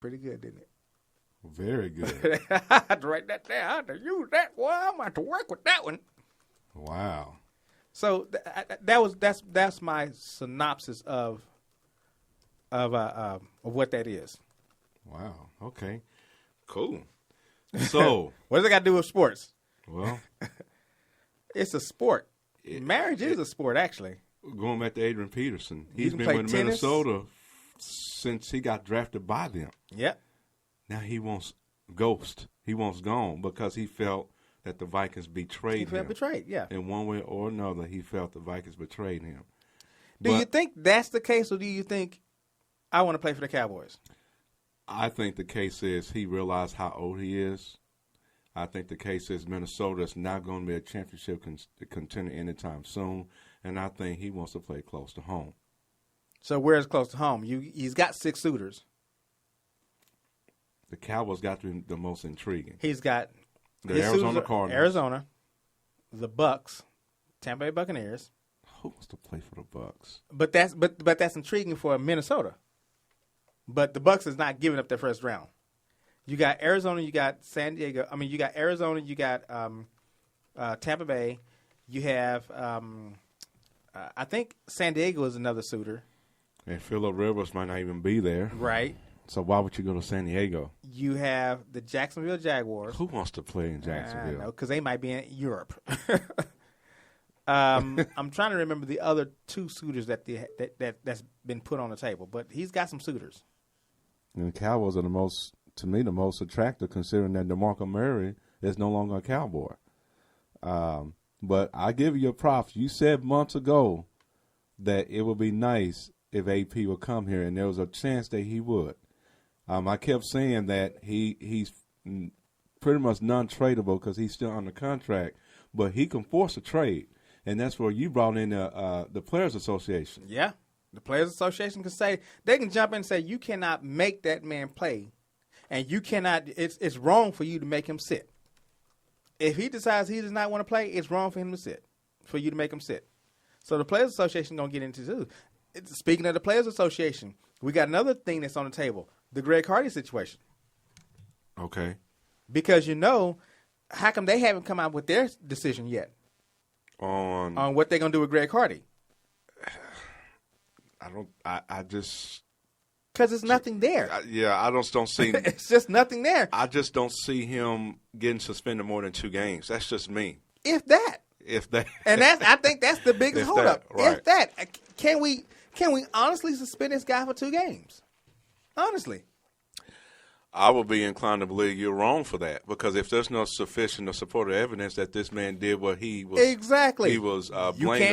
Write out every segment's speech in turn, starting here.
Pretty good, didn't it? Very good. I had to write that down. I had to use that one. I'm going to have to work with that one. Wow. So that's my synopsis of what that is. Wow. Okay. Cool. So, what does it got to do with sports? Well, it's a sport. Marriage is a sport, actually. Going back to Adrian Peterson, he's been with tennis. Minnesota since he got drafted by them. Yep. Now he wants ghost. He wants gone because he felt that the Vikings betrayed him. He felt betrayed, yeah. In one way or another, he felt the Vikings betrayed him. Do you think that's the case, or do you think I want to play for the Cowboys? I think the case is he realized how old he is. I think the case is Minnesota is not going to be a championship contender anytime soon, and I think he wants to play close to home. So where's close to home? He's got 6 suitors. The Cowboys got to be the most intriguing. He's got the Arizona Cardinals, Arizona, the Bucks, Tampa Bay Buccaneers. Who wants to play for the Bucks? But that's intriguing for Minnesota. But the Bucks is not giving up their first round. You got Arizona, you got San Diego. I mean, you got Arizona, you got Tampa Bay. You have, I think San Diego is another suitor. And Phillip Rivers might not even be there. Right. So why would you go to San Diego? You have the Jacksonville Jaguars. Who wants to play in Jacksonville? Because they might be in Europe. I'm trying to remember the other 2 suitors that's been put on the table, but he's got some suitors. And the Cowboys are the most attractive, considering that DeMarco Murray is no longer a Cowboy. But I give you your props. You said months ago that it would be nice if AP would come here, and there was a chance that he would. I kept saying that he's pretty much non-tradable because he's still under contract, but he can force a trade, and that's where you brought in the Players Association. Yeah, the Players Association can say they can jump in and say you cannot make that man play, and you cannot. It's wrong for you to make him sit. If he decides he does not want to play, it's wrong for him to sit, for you to make him sit. So the Players Association gonna get into too. Speaking of the Players Association, we got another thing that's on the table. The Greg Hardy situation. Okay. Because how come they haven't come out with their decision yet on what they're gonna do with Greg Hardy? I just because it's nothing there. I just don't see. It's just nothing there. I just don't see him getting suspended more than 2 games. That's just me. If that, and I think that's the biggest holdup. Right. If that, can we honestly suspend this guy for 2 games? Honestly. I would be inclined to believe you're wrong for that, because if there's no sufficient or supportive evidence that this man did what he was blamed for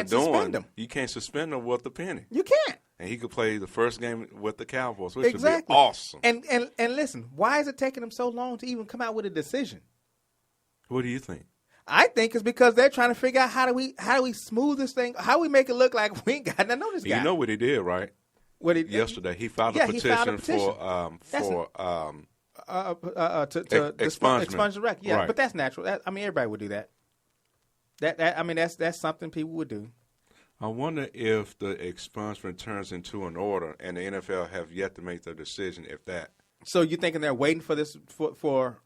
doing, you can't suspend him worth a penny. You can't. And he could play the first game with the Cowboys, which would be awesome. And listen, why is it taking them so long to even come out with a decision? What do you think? I think it's because they're trying to figure out how do we smooth this thing, how we make it look like we ain't got to know this guy. You know what he did, right? What he did? Yesterday, he filed a petition for expunge the record. Yeah, right. But that's natural. Everybody would do that. That's something people would do. I wonder if the expungement turns into an order, and the NFL have yet to make their decision. If that, so you're thinking they're waiting for this for?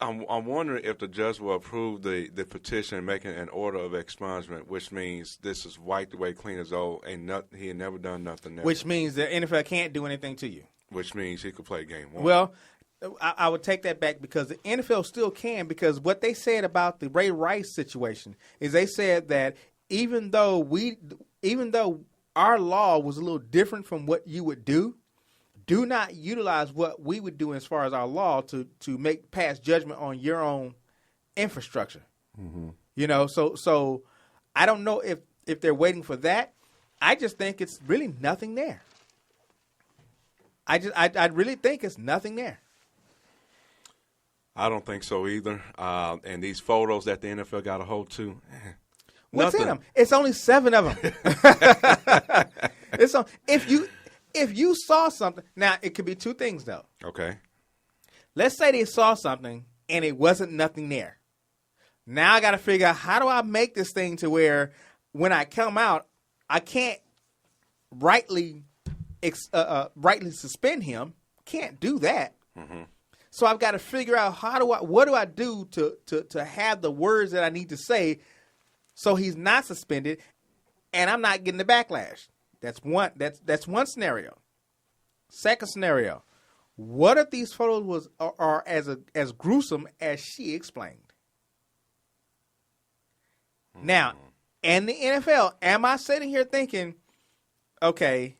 I'm wondering if the judge will approve the petition and making an order of expungement, which means this is wiped away clean as old, and he had never done nothing. Which means the NFL can't do anything to you. Which means he could play game 1. Well, I would take that back, because the NFL still can, because what they said about the Ray Rice situation is they said that even though our law was a little different from what you would do not utilize what we would do as far as our law to pass judgment on your own infrastructure. Mm-hmm. So I don't know if they're waiting for that. I just think it's really nothing there. I really think it's nothing there. I don't think so either. And these photos that the NFL got a hold to, what's in them? It's only 7 of them. If you saw something, now it could be 2 things though. Okay. Let's say they saw something and it wasn't nothing there. Now I got to figure out, how do I make this thing to where when I come out, I can't rightly rightly suspend him. Can't do that. So I've got to figure out what do I do to have the words that I need to say so he's not suspended and I'm not getting the backlash. That's one scenario. Second scenario, what if these photos are as gruesome as she explained? Now, in the NFL, am I sitting here thinking, okay,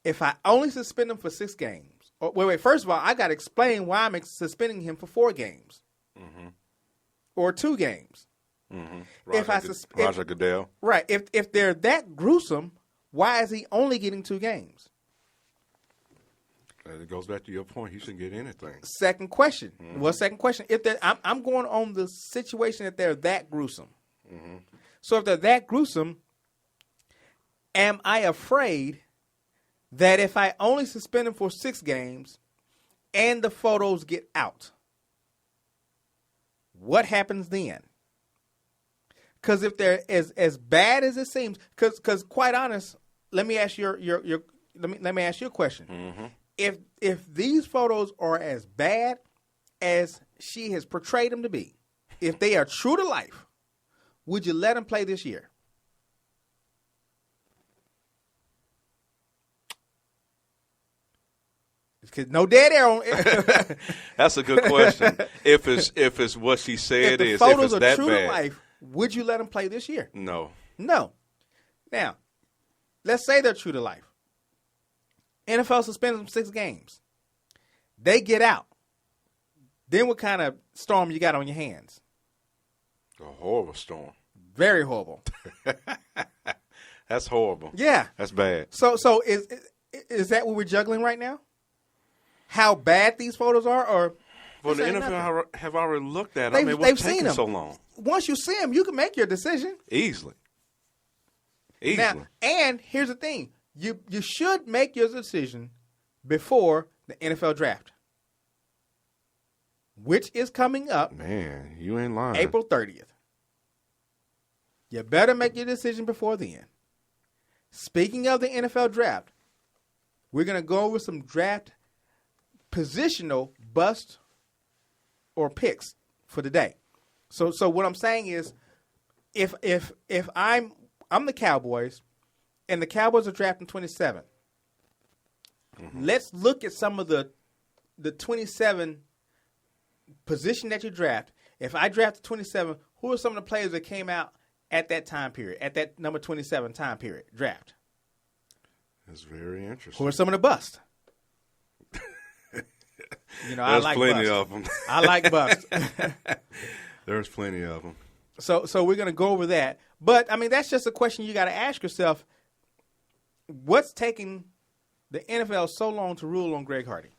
if I only suspend him for 6 games, wait, first of all, I got to explain why I'm suspending him for 4 games or 2 games. Roger Goodell. Right. If they're that gruesome, why is he only getting 2 games? It goes back to your point. He shouldn't get anything. Second question. Well, second question. If I'm going on the situation that they're that gruesome. So if they're that gruesome, am I afraid that if I only suspend them for 6 games and the photos get out, what happens then? Because if they're as bad as it seems, because quite honest, let me ask let me ask you a question. If these photos are as bad as she has portrayed them to be, if they are true to life, would you let him play this year? No dead air on it. That's a good question. If it's what she said, if the photos are true to life, would you let him play this year? No. Now, let's say they're true to life. NFL suspends them 6 games. They get out. Then what kind of storm you got on your hands? A horrible storm. Very horrible. That's horrible. Yeah. That's bad. So is that what we're juggling right now? How bad these photos are? Or well, the NFL have already looked at them. What's taking so long? Once you see them, you can make your decision. Easily. Now, and here's the thing. You should make your decision before the NFL draft, which is coming up. Man, you ain't lying. April 30th. You better make your decision before then. Speaking of the NFL draft, we're going to go over some draft positional bust or picks for the day. So what I'm saying is, if I'm the Cowboys, and the Cowboys are drafting 27. Let's look at some of the 27 position that you draft. If I drafted 27, who are some of the players that came out at that time period, at that number 27 time period draft? That's very interesting. Who are some of the busts? I like plenty bust. of them. I like bust. There's plenty of them. So we're going to go over that. But, I mean, that's just a question you got to ask yourself. What's taking the NFL so long to rule on Greg Hardy?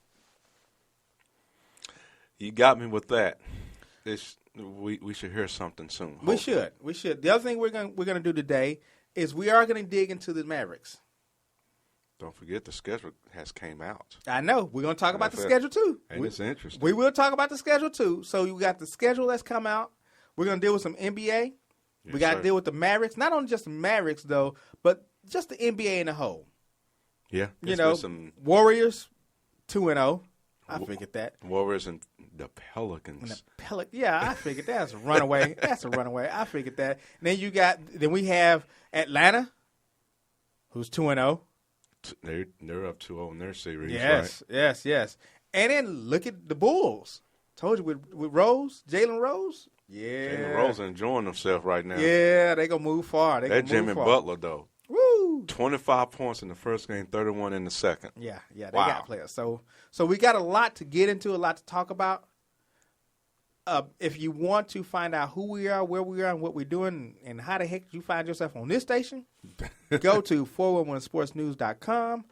You got me with that. We should hear something soon. Hopefully. We should. The other thing we're going to do today is we are going to dig into the Mavericks. Don't forget the schedule has came out. I know. We're going to talk about the schedule too. And it's interesting. We will talk about the schedule too. So you got the schedule that's come out. We're going to deal with some NBA. Yes, we got to deal with the Mavericks. Not only just the Mavericks though, but just the NBA in a whole. Yeah. Some Warriors 2-0. I figured that. Warriors and the Pelicans. I figured that's a runaway. I figured that. And then we have Atlanta, who's 2-0. They're up 2-0 in their series. Yes, right? yes. And then look at the Bulls. Told you with Rose, Jalen Rose. Yeah, Jalen Rose enjoying himself right now. Yeah, they gonna move far. That Jimmy Butler though. Woo! 25 points in the first game, 31 in the second. Yeah, they got players. So we got a lot to get into, a lot to talk about. If you want to find out who we are, where we are, and what we're doing, and how the heck did you find yourself on this station, go to 411sportsnews.com.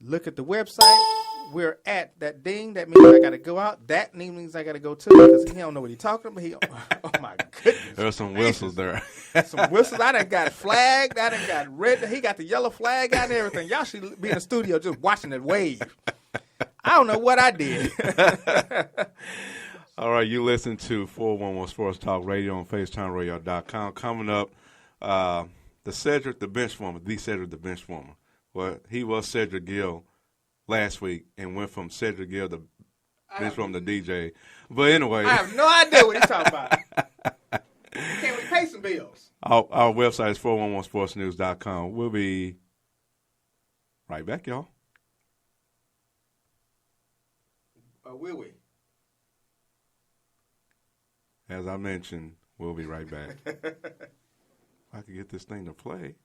Look at the website. We're at that ding. That means I got to go out. That means I got to go too because he don't know what he's talking about. Oh, my goodness. There's some whistles there. Some whistles. I done got flagged. I done got red. He got the yellow flag out and everything. Y'all should be in the studio just watching it wave. I don't know what I did. All right, you listen to 411 Sports Talk Radio on FaceTimeRadio.com. Coming up, the Cedric the Benchwarmer, the Cedric the Benchwarmer. Well, he was Cedric Gill last week and went from Cedric Gill to Vince from the DJ. But anyway. I have no idea what he's talking about. Can't we pay some bills? Our website is 411sportsnews.com. We'll be right back, y'all. Will we? As I mentioned, we'll be right back. If I could get this thing to play.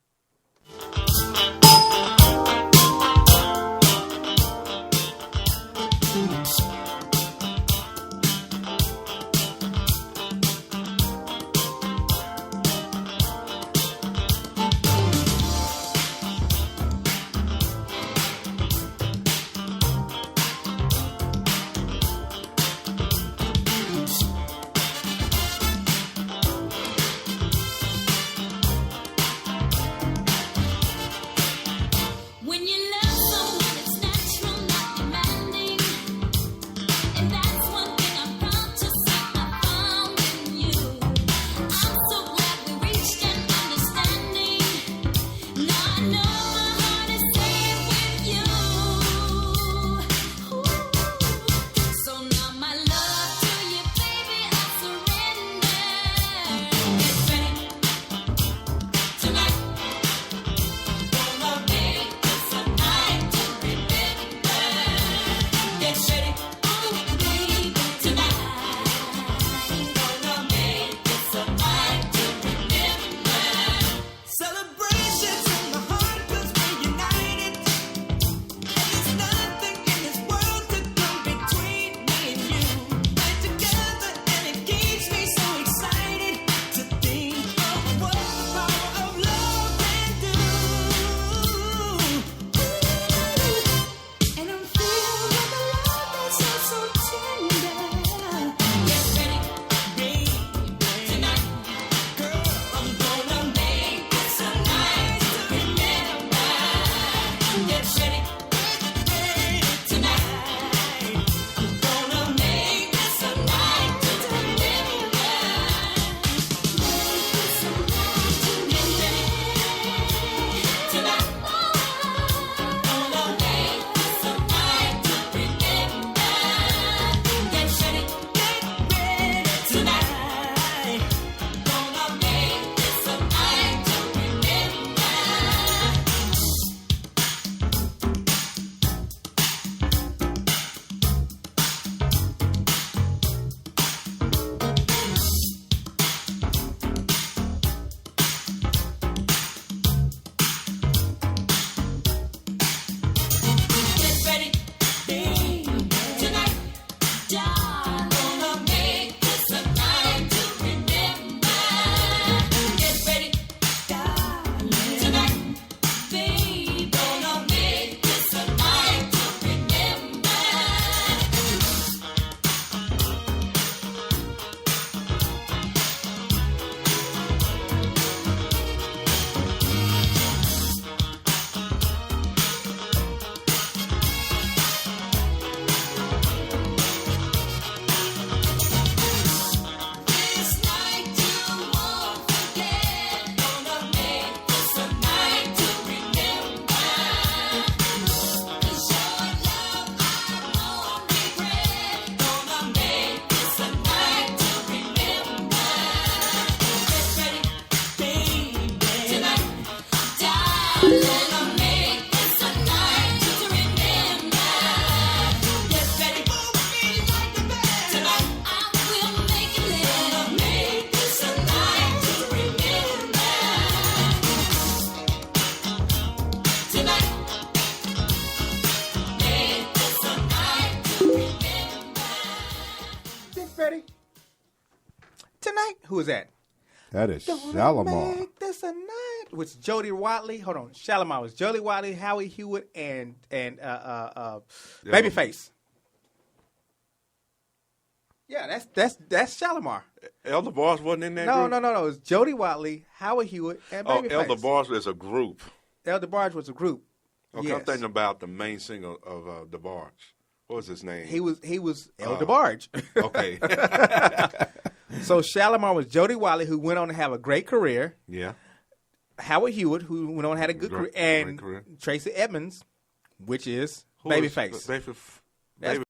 Who is that? That is Shalimar. Make this a night. Which Jody Watley. Hold on. Shalimar was Jody Watley, Howie Hewitt, and Babyface. Yeah, that's Shalimar. Elder Bars wasn't in that No. group? It was Jody Watley, Howie Hewitt, and Babyface. Elder Bars is a group. Elder Barge was a group. Okay, yes. I'm thinking about the main singer of the Barge. What was his name? He was Elder Barge. Okay. So Shalimar was Jody Watley, who went on to have a great career. Yeah. Howard Hewitt, who went on and had a good career, and great career. Tracy Edmonds, which is Who is babyface. Baby- That's